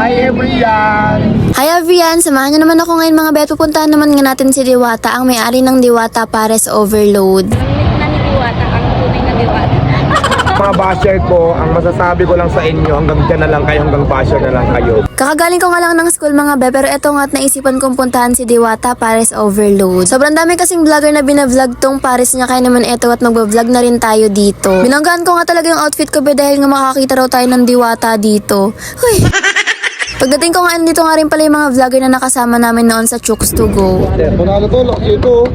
Hi everyone! Hi everyone! Samahan niyo naman ako ngayon mga bet. Pupuntahan naman nga natin si Diwata, ang may-ari ng Diwata Pares Overload. Namimit na ni Diwata ang tunay na Diwata. Mga basher ko, ang masasabi ko lang sa inyo, hanggang dyan na lang kayo, hanggang basher na lang kayo. Kakagaling ko nga lang ng school mga be, pero eto nga at naisipan kong puntahan si Diwata Pares Overload. Sobrang dami kasing vlogger na binavlog tong Pares niya, kaya naman eto at magbablog na rin tayo dito. Binanggaan ko nga talaga yung outfit ko be, dahil nga makakita raw tayo ng Diwata dito. Huy! Pagdating ko nga, dito nga rin pala yung mga vlogger na nakasama namin noon sa Chooks to Go. Panalo to, laki ito.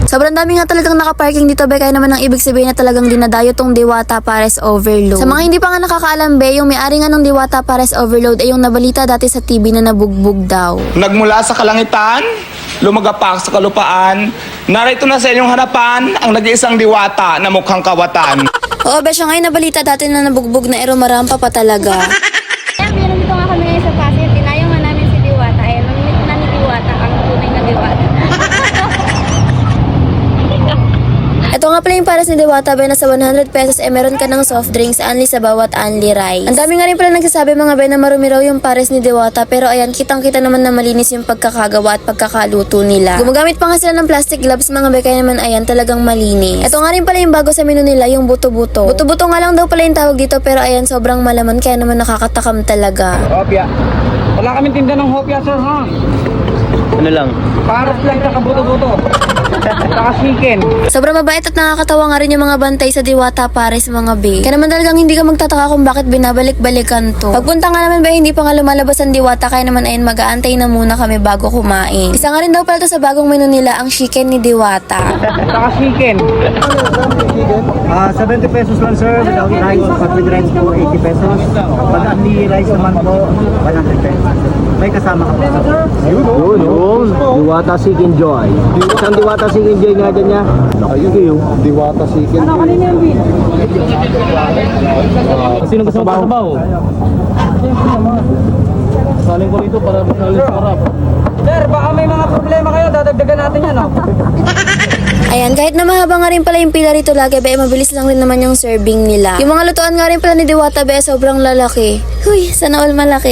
Sobrang dami nga talagang nakaparking dito be, kaya naman ang ibig sabihin na talagang dinadayo tong Diwata Pares Overload. Sa mga hindi pa nga nakakaalam be, yung may-ari nga ng Diwata Pares Overload ay yung nabalita dati sa TV na nabugbog daw. Nagmula sa kalangitan, lumagapak sa kalupaan, narito na sa inyong harapan ang nag-iisang diwata na mukhang kawatan. Oo be, siya ngayon nabalita dati na nabugbog na marampa pa talaga. Kaya pinamit nga kami ngayon sa Pasig. Tinayo nga namin si Diwata. Ayan, namimit na ni Diwata ang tunay na Diwata. Ito nga pala yung Pares ni Diwata be, na sa 100 pesos meron ka ng soft drinks, only sa bawat only rice. Ang dami nga rin pala nagsasabi mga be na marumi raw yung Pares ni Diwata, pero ayan, kitang-kita naman na malinis yung pagkakagawa at pagkakaluto nila. Gumagamit pa nga sila ng plastic gloves mga be, kaya naman ayan, talagang malinis. Ito nga rin pala yung bago sa menu nila, yung buto-buto. Buto-buto nga lang daw pala yung tawag dito, pero ayan, sobrang malaman, kaya naman nakakatakam talaga. Hopya. Wala kaming tinda ng hopya, sir, ha? Ano lang? Paros lang ka kabuto-buto. Saka chicken. Sobrang mabait at nakakatawa nga rin yung mga bantay sa Diwata Pares mga be. Kaya naman talagang hindi ka magtataka kung bakit binabalik-balikan to. Pagpunta nga naman ba hindi pa nga lumalabas ang Diwata, kaya naman ayun, mag-aantay na muna kami bago kumain. Isa nga rin daw pala to sa bagong menu nila, ang chicken ni Diwata. Saka chicken. 70 pesos lang sir, without rice. Pag with rice po, 80 pesos. Pag only rice naman po, 100 pesos. May kasama ka po. Yun. Diwata Chicken Joy. Isang Diwata Chicken Joy nga dyan niya. Nakayun. Diwata chicken. Sino gusto mo pasabaw? Saling ko rito para masaling sa harap. Sir, baka may mga problema kayo, dadagdagan natin yan, no? Ayan, kahit na mahaba nga rin pala yung pila rito lagi, be, mabilis lang rin naman yung serving nila. Yung mga lutuan nga rin pala ni Diwata, be, sobrang lalaki. Huy, sana all malaki.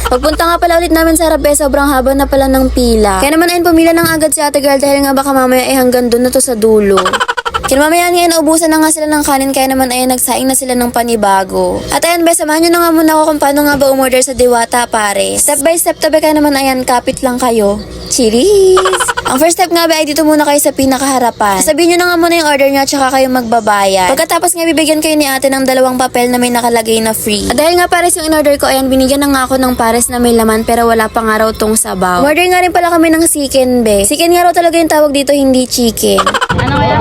Pagpunta nga pala ulit namin sa harap, be, sobrang haba na pala ng pila. Kaya naman ayun, pumila ng agad si ate girl dahil nga baka mamaya ay hanggang doon na to sa dulo. Kinamamayaan ngayon, naubusan na nga sila ng kanin, kaya naman ayun, nagsaing na sila ng panibago. At ayun be, samahan nyo na nga muna ako kung paano nga ba umorder sa Diwata Pares. Step by step tabi, kaya naman ayan, kapit lang kayo. Cheers! Ang first step nga ba ay dito muna kayo sa pinakaharapan. Sabihin nyo na nga muna yung order nyo at saka kayo magbabayad. Pagkatapos nga bibigyan kayo ni ate ng 2 papel na may nakalagay na free. At dahil nga Pares yung in-order ko, ayan, binigyan na nga ako ng Pares na may laman pero wala pa nga raw tong sabaw. Order nga rin pala kami ng chicken be. Chicken nga raw talaga yung tawag dito, hindi chicken. Ano kaya?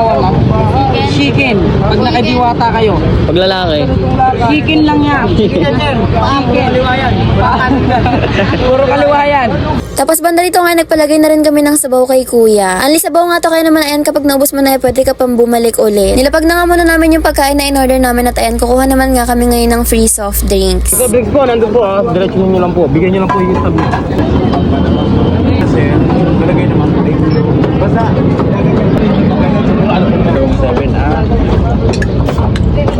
Chicken. Chicken. Pag nakadiwata kayo. Pag lalaki. Chicken lang yan. Chicken yan. Kaliwayan. Puro kaliwayan. Tapos banda rito nga nagpalagay na rin kami ng sabaw kay kuya. Anli sabaw nga to, kaya naman ayan, kapag naubos mo na pwede ka pang bumalik ulit. Nilapag na nga muna namin yung pagkain na in-order namin at ayan, kukuha naman nga kami ngayon ng free soft drinks. Sa drinks po, nandun po ha. Diretso nyo lang po. Bigyan nyo lang po yung tabi. Kasi, malagay naman po. Basta, ano po na yung 7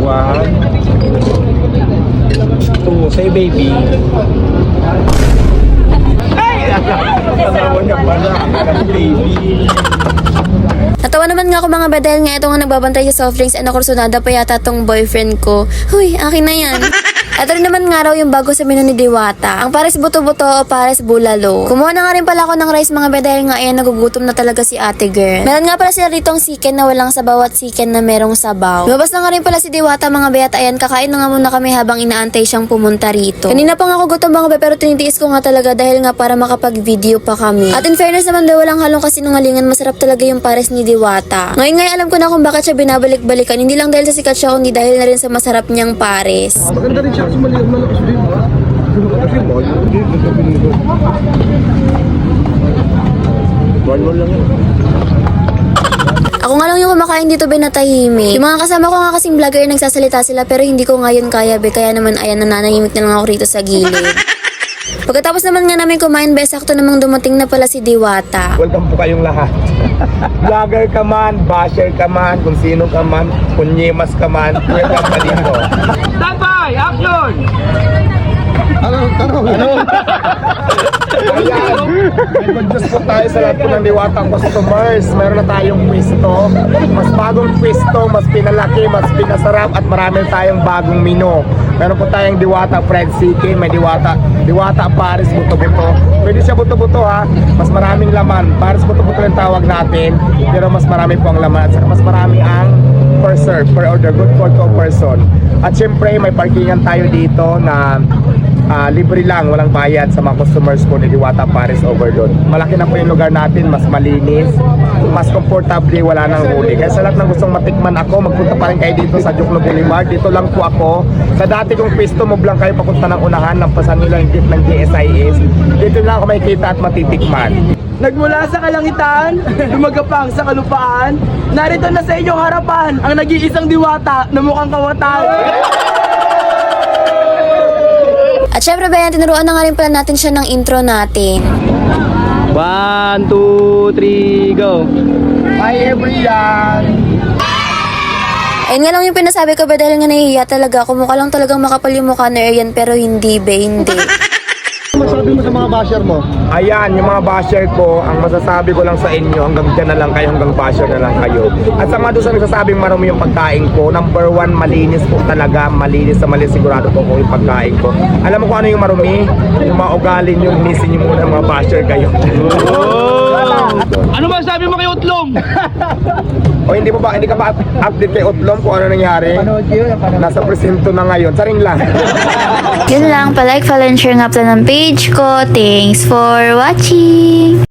1 2, say baby. Tanawa niya pala, baby. Natawa naman nga ako mga be, dahil nga ito nga nagbabantay sa soft drinks, ano kursunada pa yata tong boyfriend ko. Huy, akin na yan. Ito rin naman nga raw yung bago sa menu ni Diwata, ang Pares buto-buto o Pares bulalo. Kumuha na nga rin pala ako ng rice mga be, dahil nga ayan, nagugutom na talaga si ate girl. Meron nga pala sila ritong chicken na walang sabaw at chicken na merong sabaw. Lumabas na nga rin pala si Diwata mga be, at ayan, kakain na nga muna kami habang inaantay siyang pumunta rito. Kanina pa nga ako gutom mga be, pero tinitiis ko nga talaga dahil nga para makapag-video pa kami. At in fairness naman be, walang halong kasinungalingan, masarap talaga yung Pares ni Diwata. Ngayon nga alam ko na kung bakit siya binabalik-balikan, hindi lang dahil sa sikat siya, kundi dahil na rin sa masarap niyang Pares. Maganda rin siya kasi malakas din. Kasi Barnwall lang yan. Ako nga lang yung kumakain dito be, natahimik. Yung mga kasama ko nga kasing vlogger, nagsasalita sila pero hindi ko ngayon kaya be, kaya naman ayan, nananahimik na lang ako rito sa gilid. Pagkatapos naman nga namin kumain be, sakto namang dumating na pala si Diwata. Welcome po kayong lahat. Vlogger ka man, basher ka man, kung sino ka man, kunyemas ka man, welcome ka dito. Stand by! Action! Ayan, may good news po tayo sa lahat po ng Diwata customers. Meron na tayong pwesto. Mas bagong pwesto, mas pinalaki, mas pinasarap at marami tayong bagong menu. Meron po tayong Diwata fried chicken, may Diwata Paris buto-buto. Pwede siya buto-buto ha, mas maraming laman. Paris buto-buto yung tawag natin, pero mas marami po ang laman at saka mas marami ang per serve, per order, good for 2 person. At syempre may parkingan tayo dito na libre lang, walang bayad sa mga customers po ni Diwata Paris Overload. Malaki na po yung lugar natin, mas malinis, mas comfortable, wala nang huli. Kaya sa lahat ng gustong matikman ako, magpunta pa rin kayo dito sa Jukno Boulevard. Dito lang po ako. Sa dati kong pwesto, move lang kayo papunta ng unahan, lampasan nyo lang yung gate ng GSIS. Dito lang ako makikita at matitikman. Nagmula sa kalangitan, lumagapang sa kalupaan, narito na sa inyong harapan ang nag-iisang diwata na mukhang kawatan. At syempre ba yan, tinuruan na nga rin pala natin siya ng intro natin. 1, 2, 3, go! Hi everyone! Ayun nga lang yung pinasabi ko ba dahil nga nahihiya talaga. Kumukha lang talagang makapal yung mukha na Arian pero hindi be, hindi. Masabi mo sa mga basher mo? Ayan, yung mga basher ko, ang masasabi ko lang sa inyo, hanggang dyan na lang kayo, hanggang basher na lang kayo. At sa mga doon sa nagsasabing marumi yung pagkain ko, number 1, malinis po talaga, malinis na malinis, sigurado po kung yung pagkain ko. Alam mo kung ano yung marumi? Yung mga ugali nyo, linisin nyo muna mga basher kayo. Ano ba sabi mo kay Utlong? O hindi ka ba update kay Utlom kung ano nangyari? Nasa presinto na ngayon, saring lang. Yun lang, palike, follow, and share nga pala ng page ko. Thanks for watching!